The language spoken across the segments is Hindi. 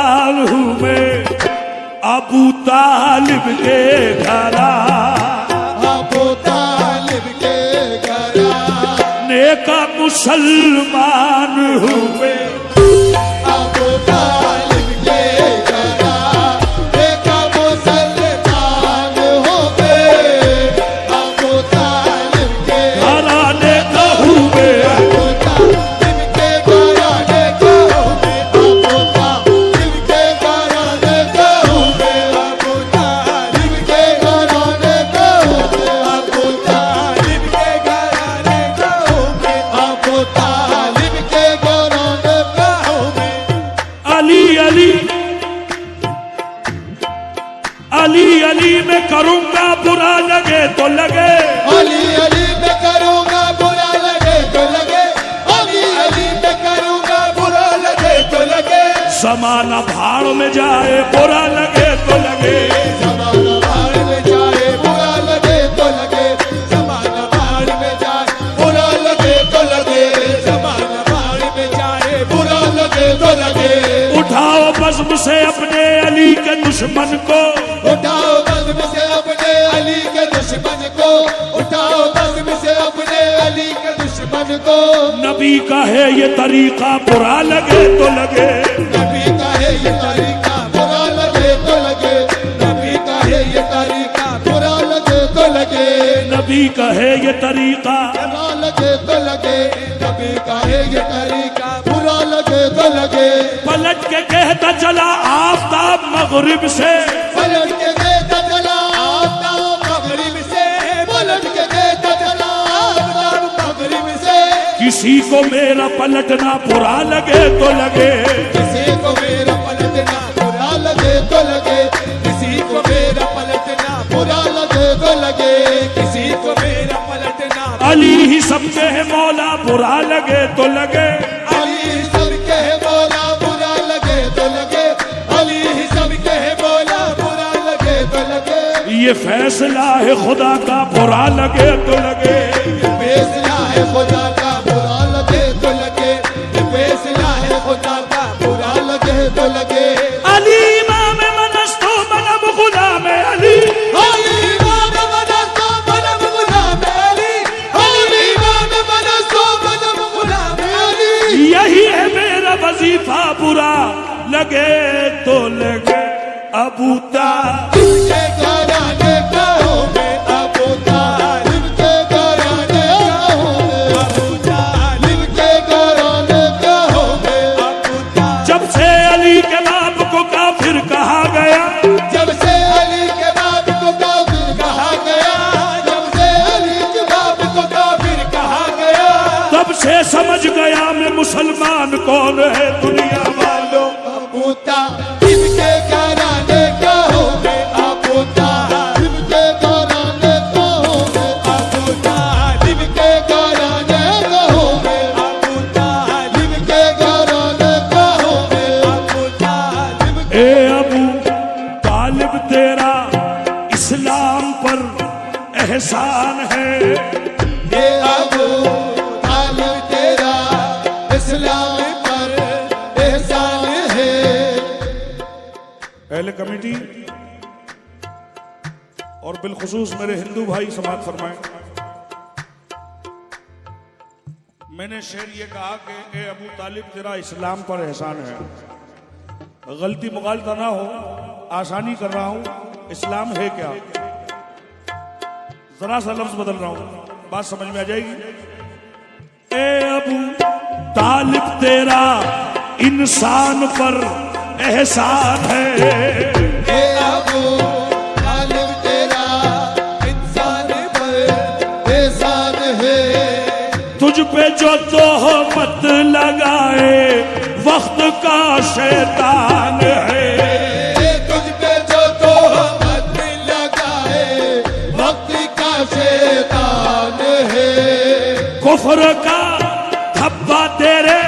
मुसलमान हूँ मैं, अबू तालिब के घरा, अबू तालिब के घरा, नेका मुसलमान हूँ मैं, अबू तालिब के घरा, नेका मुसलमान हूँ मैं, अबू तालिब के घरा नेका हूँ मैं, अबू तालिब के घरा नेका हूँ मैं, अबू तालिब के घरा नेका हूँ मैं, अबू तालिब के घरा नेका हूँ मैं, अबू तालिब के घरा नेका हूँ मैं, अबू तालिब के घरा नेका हूँ मैं। अली अली अली अली में करूँगा बुरा लगे तो लगे, अली अली में करूँगा बुरा लगे तो लगे, अली अली में करूँगा बुरा लगे तो लगे, समाना भाड़ में जाए बुरा लगे तो लगे, ज़माना भाड़ में जाए बुरा लगे तो लगे, ज़माना भाड़ में जाए बुरा लगे तो लगे, ज़माना भाड़ में जाए बुरा लगे तो लगे। उठाओ बज़्म से अपने अली के दुश्मन को, उठाओ बज़्म से अपने अली के दुश्मन को, उठाओ बज़्म से अपने अली के दुश्मन को। नबी का है ये तरीका बुरा लगे तो लगे, नबी का है ये तरीका बुरा लगे तो लगे, नबी का है ये तरीका बुरा लगे तो लगे, नबी का है ये तरीका, बुरा लगे तो लगे, नबी का है ये तरीका बुरा लगे तो लगे। पलट के कहता चला आफताब मगरिब से, पलट के कहता चला आफ्ताब मगरिब से, पलट के कहता चला आफ्ताब मगरिब से। किसी को मेरा पलटना बुरा लगे तो लगे, किसी को मेरा पलटना बुरा लगे तो लगे, किसी को मेरा पलटना बुरा लगे तो लगे, किसी को मेरा पलटना। अली ही सबके है मौला बुरा लगे तो लगे, अली सबके है मौला बुरा लगे तो लगे, अली ही सबके है मौला बुरा लगे तो लगे। ये फैसला है खुदा का बुरा लगे तो लगे, ये फैसला है खुदा का बुरा लगे तो लगे, ये फैसला है खुदा का बुरा लगे तो लगे। अली इमाम मनस्तो बनब गुलाम अली, अली इमाम मनस्तो बनब गुलाम अली, अली इमाम मनस्तो बनब गुलाम अली। यही है मेरा वजीफा बुरा लगे तो लगे, अबू तालिब के घराने का हूँ मैं, अबू तालिब के घराने का हूँ मैं, अबू तालिब के घराने का हूँ मैं, अबू तालिब। जब से अली के बाप को काफिर कहा गया, जब से अली के बाप को काफिर कहा गया, जब से अली के बाप को काफिर कहा गया, तब से समझ गया मैं मुसलमान कौन है दुनिया वालों। अबू तालिब के घराने का हूँ मैं, अबू तालिब के घराने का हूँ मैं, अबू तालिब के घराने का हूँ मैं, अबू तालिब के घराने का हूँ मैं, अबू तालिब। ए अबू तालिब तेरा इस्लाम पर एहसान है, ये अबू तालिब तेरा इस्लाम पर एहसान है। पहले कमेटी और बिलखुसूस मेरे हिंदू भाई समाज फरमाएं। मैंने शेर ये कहा कि ए अबू तालिब तेरा इस्लाम पर एहसान है, गलती मुगालता ना हो, आसानी कर रहा हूं, इस्लाम है क्या, जरा सा लफ्ज बदल रहा हूं, बात समझ में आ जाएगी। ए अबू तालिब तेरा इंसान पर एहसान है, ये अबू तालिब तेरा इंसान पर एहसान है। तुझ पे जो तोहमत लगाए वक्त का शैतान है, तुझ पे जो तोहमत लगाए वक्त का शैतान है। कुफ्र का धब्बा तेरे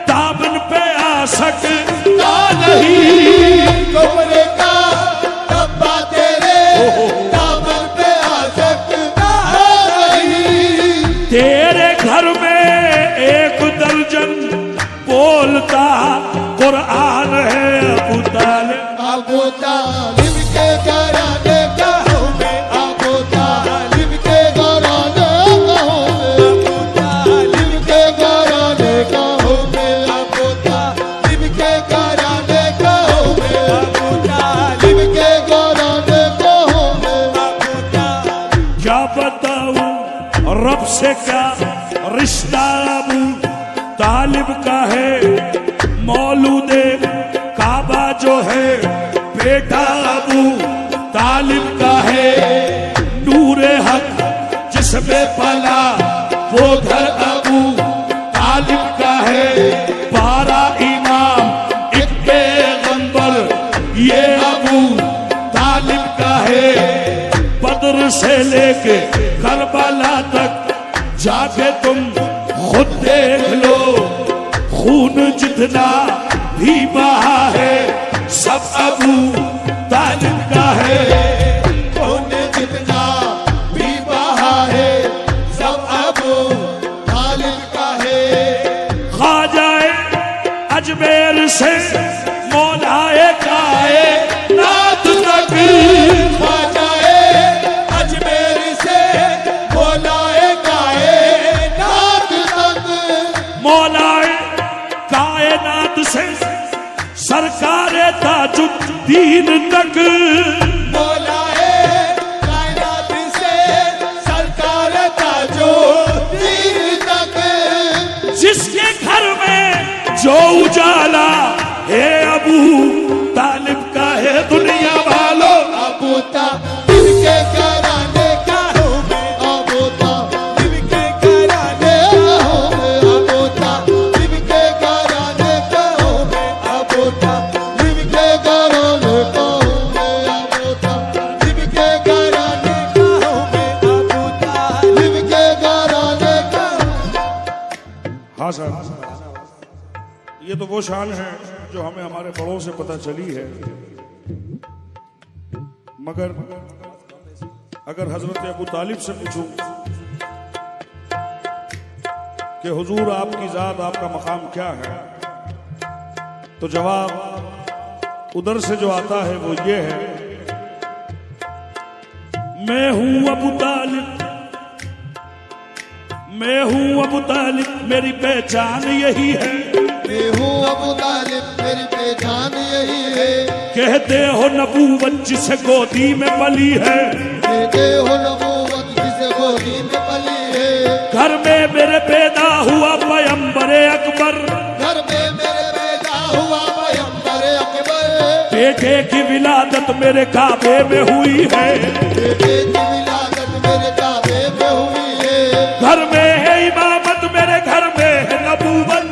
दामन पे आ सकता नहीं, कुफ्र का धब्बा तेरे दामन पे आ सकता नहीं। तेरे घर में एक दर्जन बोलता कुरान है, तालिब अबू तालिब के घराने का हूँ मैं, अबू तालिब के घराने का हूँ मैं, अबू तालिब के घराने का हूँ मैं, अबू तालिब के घराने का हूँ मैं, अबू तालिब के घराने का हूँ मैं, अबू तालिब। क्या बताऊं रब से क्या रिश्ता अबू तालिब का है, मौलूदे काबा जो है बेटा अबू तालिब का है, नूरे हक जिसमें पला वो घर अबू तालिब का है, 12 इमाम एक पैगंबर ये अबू तालिब का है, बद्र से लेके करबला तक जाके तुम खुद देख लो, खून जितना भी बहा है सब अबू तालिब का है, खून जितना भी बहा है सब अबू तालिब का है। ख्वाजाए अजमेर से मौलाए काए नात तक, ख्वाजाए अजमेर से मौलाए कायनात तक, मौलाए कायनात से सरकारे ताजुद्दीन तक, मौलाए कायनात से सरकार ताजुद्दीन तक, जिसके घर में जो उजाला है अबू तालिब का है, दुनिया वालों अबू तालिब के घराने का हूँ मैं, अबू तालिब के घराने का हूँ मैं, अबू तालिब के घराने का हूँ मैं, अबू तालिब के घराने का हूँ मैं, अबू तालिब के घराने का हूँ मैं, अबू तालिब के घराने का हूँ। हाँ सर, ये तो वो शान है जो हमें हमारे बड़ों से पता चली है, मगर अगर हजरत अबू तालिब से पूछूं कि हुजूर आपकी जात आपका मकाम क्या है, तो जवाब उधर से जो आता है वो ये है, मैं हूं अबू तालिब, मैं हूं अबू तालिब, मेरी पहचान यही है, मैं हूँ अबू तालिब मेरी पहचान यही है, कहते हो नबूवत जिसे गोदी में पली है, कहते हो नबूवत जिसे गोदी में पली है, घर में मेरे पैदा हुआ पैगंबर अकबर, घर में मेरे पैदा हुआ पैगंबर अकबर, बेटे की विलादत मेरे काबे में हुई है, बेटे की विलादत मेरे काबे में हुई है, घर में है इमामत मेरे घर में है नबूवत,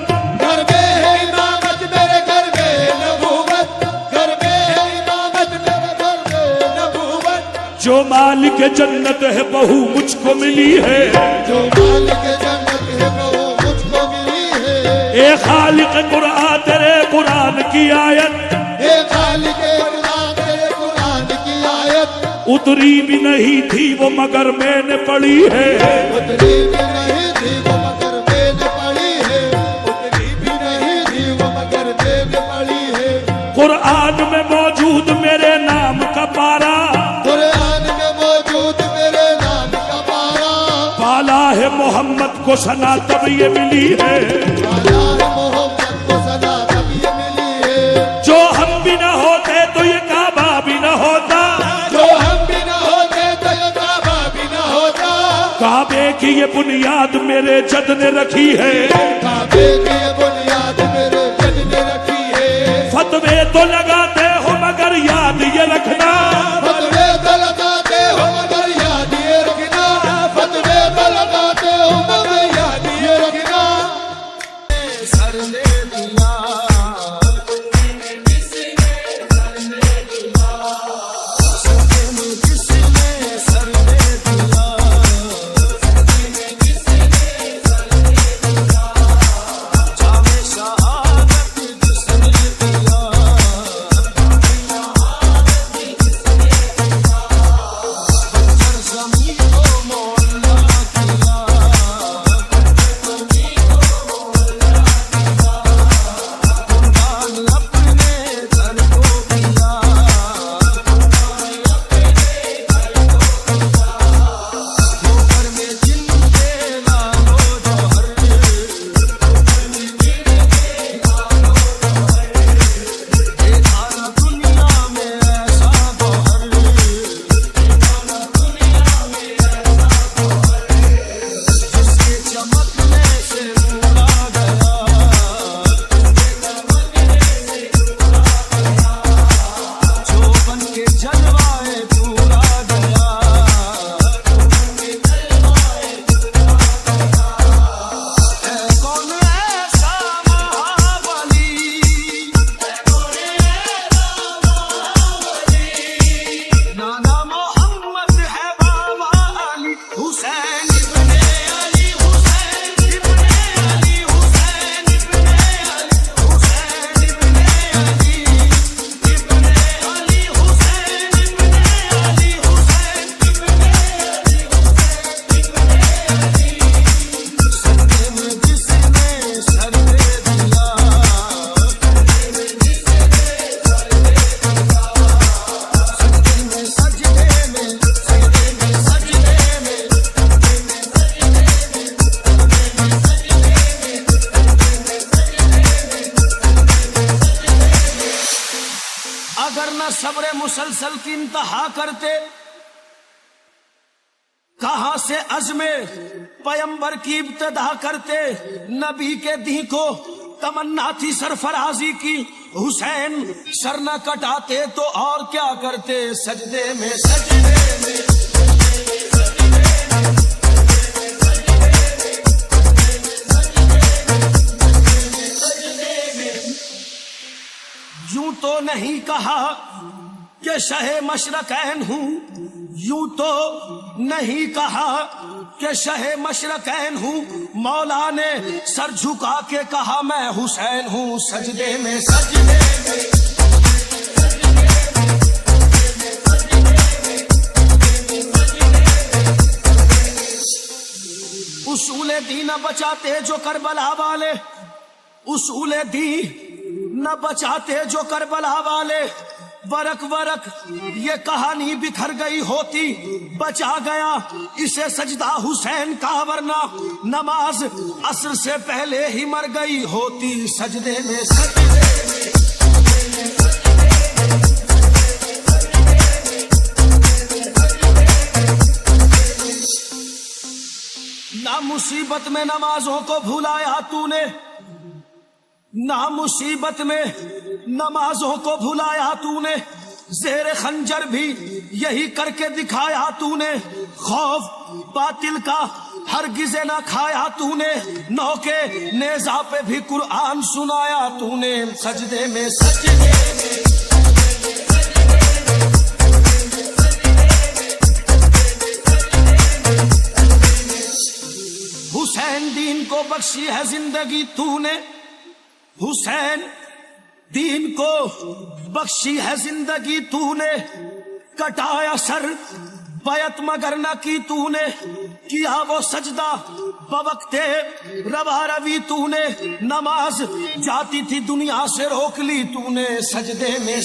घर में है इमामत मेरे घर में नबूवत, घर में है इमामत मेरे घर में नबूवत, जो मालिक जन्नत है बहू मुझको मिली है, जो मालिक जन्नत है वो मुझको मिली है, ए खालिक कुरान तेरे कुरान की आयत हे खालिक कुरान तेरे कुरान की आयत, उतरी भी नहीं थी वो मगर मैंने पढ़ी है, उतरी भी नहीं थी वो मगर मैंने पढ़ी है, उतरी भी नहीं थी वो मगर मैंने पढ़ी है, कुरान में मौजूद मेरे नाम का पारा, कुरान में मौजूद मेरे नाम का पारा, पाला है मोहम्मद को सना तब ये मिली है, पाला है मोहम्मद को सना तब ये मिली है, जो हम भी न होते तो ये काबा भी न होता, जो हम भी न होते तो ये काबा भी न होता, काबे की ये बुनियाद मेरे जद ने रखी है, काबे की ये बुनियाद मेरे जद ने रखी है, फतवे तो लगाते हो मगर याद ये रखना, फतवे तो लगाते हो मगर याद ये रखना, फतवे तो लगाते हो मगर याद ये रखना। सर दे दिया अगर न सब्र मुसलसल की इंतहा करते, कहां से अज़्मे पैगंबर की इब्तिदा करते। नबी के दी को तमन्ना थी सरफराजी की, हुसैन सर न कटाते तो और क्या करते। सजदे में यूं तो नहीं कहा कि शहे मशरकैन हूं, यूं तो नहीं कहा कि शहे मशरकैन हूं। मौला ने सर झुका के कहा मैं हुसैन हूं। सजदे में उसूले दी न बचाते जो करबला वाले, उसूले दी न बचाते जो करबला वाले। वरक वरक ये कहानी बिखर गई होती, बचा गया इसे सजदा हुसैन का, वरना नमाज असर से पहले ही मर गई होती। सजदे में ना मुसीबत में नमाजों को भुलाया तूने, ना मुसीबत में नमाजों को भुलाया तूने। ज़ेर खंजर भी यही करके दिखाया तूने। खौफ बातिल का हरगिज़ न खाया तूने, नौ के नेज़ा पे भी कुरान सुनाया तूने। सजदे में हुसैन दीन को बख्शी है जिंदगी तूने, हुसैन दीन को बख्शी है जिंदगी तूने। कटाया सर बैत मगर न की तूने, किया वो सजदा बवक्ते रवा रवी तूने। नमाज जाती थी दुनिया से रोक ली तूने। सजदे में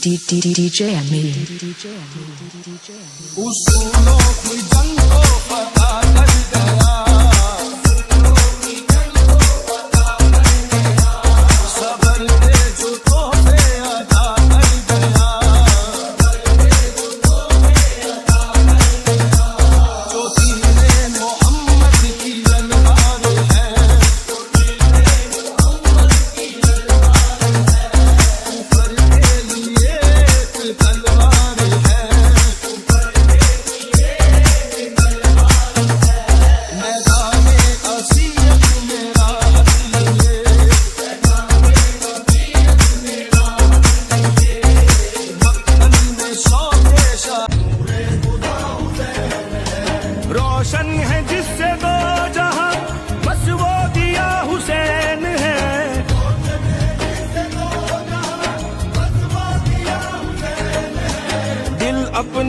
DJ Amin. उसूलों की जंग को पता कर गया, सबर के जुटों पे अदा कर गया। जो तीरे मोहम्मद की तलवार है, ऊपर के लिए एक तलवार है। रोशन है जिससे दो जहां, बस वो दिया हुसैन है। दिल अपने